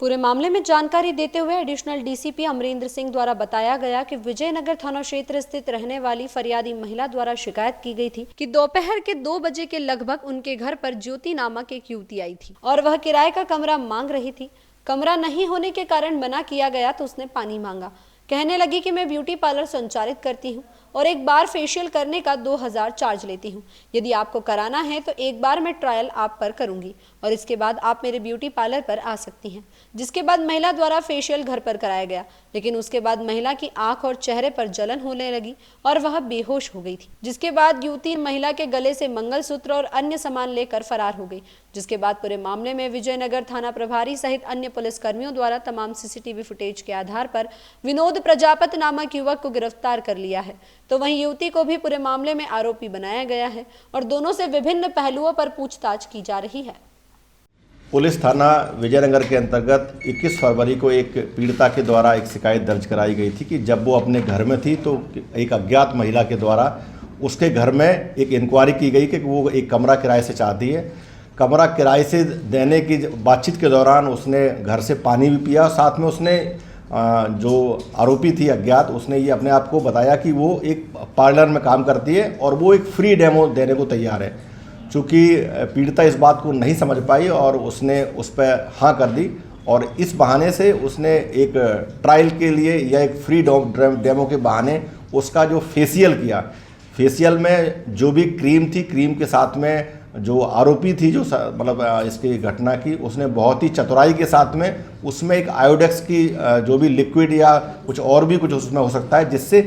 पूरे मामले में जानकारी देते हुए एडिशनल डीसीपी अमरेंद्र सिंह द्वारा बताया गया कि विजयनगर थाना क्षेत्र स्थित रहने वाली फरियादी महिला द्वारा शिकायत की गई थी कि दोपहर के 2 बजे के लगभग उनके घर पर ज्योति नामक एक युवती आई थी और वह किराए का कमरा मांग रही थी। कमरा नहीं होने के कारण मना किया गया तो उसने पानी मांगा। कहने लगी कि मैं ब्यूटी पार्लर संचालित करती हूँ और एक बार फेशियल करने का 2000 चार्ज लेती हूँ। यदि आपको कराना है तो एक बार मैं ट्रायल आप पर करूंगी और इसके बाद आप मेरे ब्यूटी पार्लर पर आ सकती हैं। जिसके बाद महिला द्वारा फेशियल घर पर कराया गया, लेकिन उसके बाद महिला की आंख और चेहरे पर जलन होने लगी और वह बेहोश हो गई थी। जिसके बाद युवती महिला के गले से मंगलसूत्र और अन्य सामान लेकर फरार हो गई। जिसके बाद पूरे मामले में विजयनगर थाना प्रभारी सहित अन्य पुलिस कर्मियों द्वारा तमाम सीसीटीवी फुटेज के आधार पर विनोद प्रजापति नामक युवक को गिरफ्तार कर लिया है। तो वहीं युवती को भी पूरे मामले में आरोपी बनाया गया है और दोनों से विभिन्न पहलुओं पर पूछताछ की जा रही है। पुलिस थाना विजयनगर के अंतर्गत 21 फरवरी को एक पीड़िता के द्वारा एक शिकायत दर्ज कराई गई थी कि जब वो अपने घर में थी तो एक अज्ञात महिला के द्वारा उसके घर में एक इंक्वायरी की गई कि वो एक कमरा किराए से चाहती है। कमरा किराए से देने की बातचीत के दौरान उसने घर से पानी भी पिया। साथ में उसने जो आरोपी थी अज्ञात, उसने ये अपने आप को बताया कि वो एक पार्लर में काम करती है और वो एक फ्री डेमो देने को तैयार है। चूँकि पीड़िता इस बात को नहीं समझ पाई और उसने उस पर हाँ कर दी और इस बहाने से उसने एक ट्रायल के लिए या एक फ्री डेमो के बहाने उसका जो फेशियल किया, फेशियल में जो भी क्रीम थी, क्रीम के साथ में जो आरोपी थी जो मतलब इसकी घटना की, उसने बहुत ही चतुराई के साथ में उसमें एक आयोडेक्स की जो भी लिक्विड या कुछ और भी कुछ उसमें हो सकता है जिससे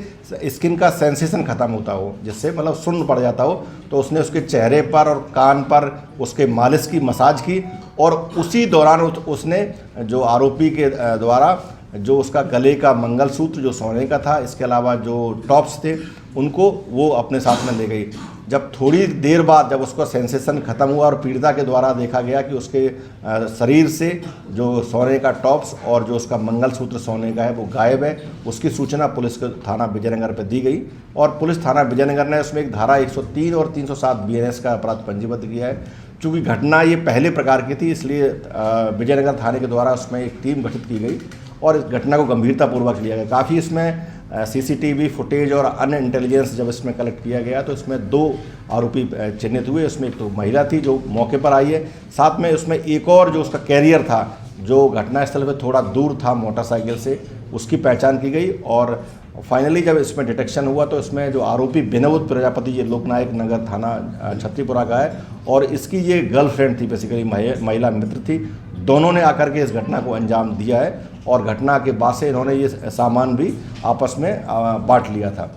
स्किन का सेंसेशन ख़त्म होता हो, जिससे मतलब सुन्न पड़ जाता हो, तो उसने उसके चेहरे पर और कान पर उसके मालिश की, मसाज की और उसी दौरान उसने जो आरोपी के द्वारा जो उसका गले का मंगलसूत्र जो सोने का था, इसके अलावा जो टॉप्स थे उनको वो अपने साथ में ले गई। जब थोड़ी देर बाद जब उसका सेंसेशन ख़त्म हुआ और पीड़िता के द्वारा देखा गया कि उसके शरीर से जो सोने का टॉप्स और जो उसका मंगलसूत्र सोने का है वो गायब है, उसकी सूचना पुलिस के थाना विजयनगर पर दी गई और पुलिस थाना विजयनगर ने उसमें एक धारा 103 और 307 BNS का अपराध पंजीबद्ध किया है। चूँकि घटना ये पहले प्रकार की थी, इसलिए विजयनगर थाने के द्वारा उसमें एक टीम गठित की गई और इस घटना को गंभीरतापूर्वक लिया गया। काफ़ी इसमें सीसीटीवी फुटेज और अन्य इंटेलिजेंस जब इसमें कलेक्ट किया गया तो इसमें 2 आरोपी चिन्हित हुए। उसमें एक तो महिला थी जो मौके पर आई है, साथ में उसमें एक और जो उसका कैरियर था जो घटनास्थल पे थोड़ा दूर था मोटरसाइकिल से, उसकी पहचान की गई और फाइनली जब इसमें डिटेक्शन हुआ तो इसमें जो आरोपी विनोद प्रजापति ये लोकनायक नगर थाना छत्तीपुरा का है और इसकी ये गर्लफ्रेंड थी, बेसिकली महिला मित्र थी। दोनों ने आकर के इस घटना को अंजाम दिया है और घटना के बाद से इन्होंने ये सामान भी आपस में बांट लिया था।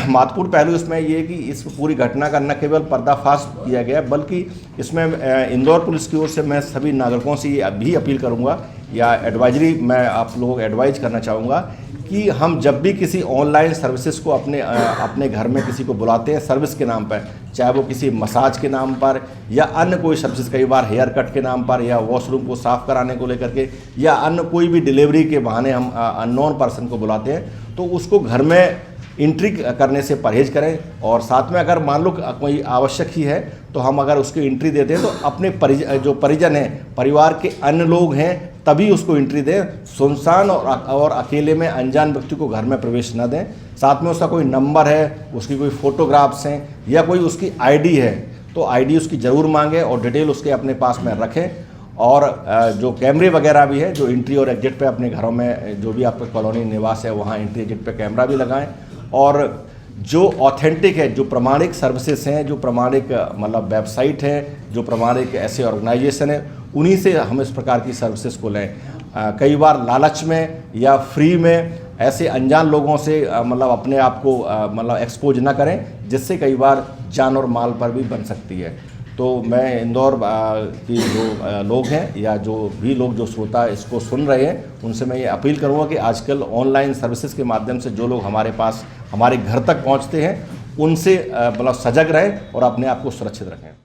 महत्वपूर्ण पहलू इसमें ये कि इस पूरी घटना का न केवल पर्दाफाश किया गया बल्कि इसमें इंदौर पुलिस की ओर से मैं सभी नागरिकों से ये भी अपील करूंगा या एडवाइजरी मैं आप लोगों को एडवाइज करना चाहूँगा कि हम जब भी किसी ऑनलाइन सर्विसेज को अपने घर में किसी को बुलाते हैं सर्विस के नाम पर, चाहे वो किसी मसाज के नाम पर या अन्य कोई सर्विसेज, कई बार हेयर कट के नाम पर या वॉशरूम को साफ़ कराने को लेकर के या अन्य कोई भी डिलीवरी के बहाने हम अननोन पर्सन को बुलाते हैं, तो उसको घर में एंट्री करने से परहेज करें और साथ में अगर मान लो कोई आवश्यक ही है तो हम अगर उसकी एंट्री देते हैं तो अपने जो परिजन हैं, परिवार के अन्य लोग हैं, तभी उसको एंट्री दें। सुनसान और अकेले में अनजान व्यक्ति को घर में प्रवेश न दें। साथ में उसका कोई नंबर है, उसकी कोई फ़ोटोग्राफ्स हैं या कोई उसकी आईडी है तो आईडी उसकी ज़रूर मांगें और डिटेल उसके अपने पास में रखें। और जो कैमरे वगैरह भी है जो एंट्री और एग्जिट पे अपने घरों में जो भी आपका कॉलोनी निवास है वहाँ एंट्री एग्जिट पे कैमरा भी लगाएं और जो ऑथेंटिक है, जो प्रमाणिक सर्विसेज हैं, जो प्रमाणिक मतलब वेबसाइट है, जो प्रमाणिक ऐसे ऑर्गेनाइजेशन है, उन्हीं से हम इस प्रकार की सर्विसेज को लें। कई बार लालच में या फ्री में ऐसे अनजान लोगों से मतलब अपने आप को मतलब एक्सपोज ना करें, जिससे कई बार जान और माल पर भी बन सकती है। तो मैं इंदौर की जो लोग हैं या जो भी लोग जो श्रोता इसको सुन रहे हैं उनसे मैं ये अपील करूँगा कि आजकल ऑनलाइन सर्विसेज के माध्यम से जो लोग हमारे पास हमारे घर तक पहुँचते हैं उनसे मतलब सजग रहें और अपने आप को सुरक्षित रखें।